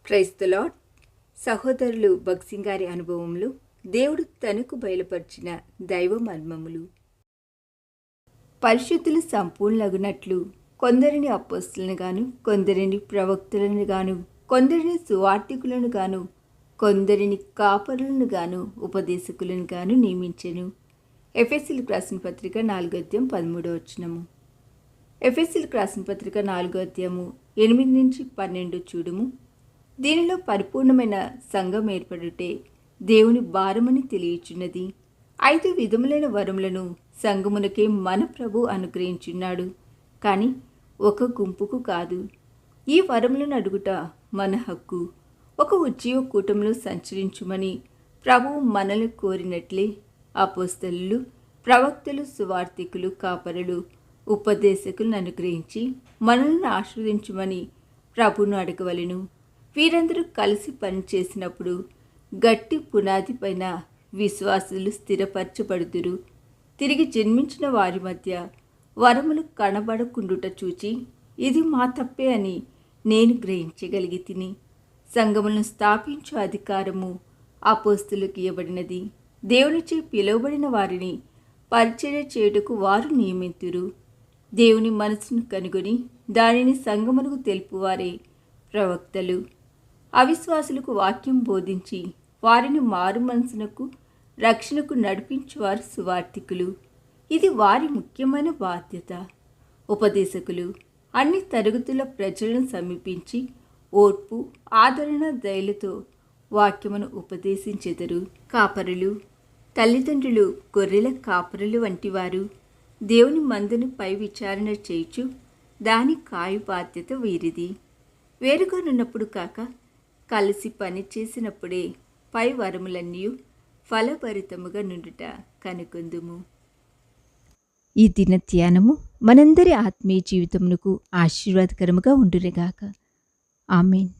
Praise the lord. సహోదరులు భక్సింగ్ గారి అనుభవంలో దేవుడు తనకు బయలుపరిచిన దైవ మర్మములు. పరిశుద్ధులు సంపూర్ణలగునట్లు కొందరిని అపోస్తలులను గాను, కొందరిని ప్రవక్తలను గాను, కొందరిని సువార్తికులను గాను, కొందరిని కాపరులను గాను, ఉపదేశకులను గాను నియమించెను. ఎఫెసీయులకు రాసిన పత్రిక 4:13. ఎఫెసీయులకు రాసిన పత్రిక 4:8-12 చూడుము. దీనిలో పరిపూర్ణమైన సంఘం ఏర్పడుటే దేవుని భారమని తెలియచున్నది. 5 విధములైన వరములను సంఘమునకే మన ప్రభు అనుగ్రహించున్నాడు, కానీ ఒక గుంపుకు కాదు. ఈ వరములను అడుగుట మన హక్కు. ఒక ఉజ్జీవ కూటంలో సంచరించుమని ప్రభువు మనల్ని కోరినట్లే అపోస్తలులు, ప్రవక్తలు, సువార్తికులు, కాపరులు, ఉపదేశకులను అనుగ్రహించి మనల్ని ఆశీర్వదించుమని ప్రభువును అడగవలెను. వీరందరూ కలిసి పనిచేసినప్పుడు గట్టి పునాది పైన విశ్వాసులు స్థిరపరచబడుదురు. తిరిగి జన్మించిన వారి మధ్య వరములు కనబడకుండుట చూచి ఇది మా తప్పే అని నేను గ్రహించగలిగి తిని, సంఘములను స్థాపించు అధికారము అపోస్తలులకు ఇవ్వబడినది. దేవునిచే పిలువబడిన వారిని పరిచర్య చేయుటకు వారు నియమితురు. దేవుని మనసును కనుగొని దానిని సంఘమునకు తెలుపువారే ప్రవక్తలు. అవిశ్వాసులకు వాక్యం బోధించి వారిని మారు మనసునకు, రక్షణకు నడిపించువారు సువార్తికులు. ఇది వారి ముఖ్యమైన బాధ్యత. ఉపదేశకులు అన్ని తరగతుల ప్రజలను సమీపించి ఓర్పు, ఆదరణ, దయలతో వాక్యమును ఉపదేశించెదరు. కాపరులు తల్లిదండ్రులు గొర్రెల కాపరులు వంటివారు. దేవుని మందును పై విచారణ చేయుచు దాని కాయు బాధ్యత వీరిది. వేరుగానున్నప్పుడు కాక కలిసి పని చేసినప్పుడే పై వరములన్నీ ఫలభరితముగా నుండుట కనుకొందుము. ఈ దిన ధ్యానము మనందరి ఆత్మీయ జీవితమునకు ఆశీర్వాదకరముగా ఉండునుగాక. ఆమేన్.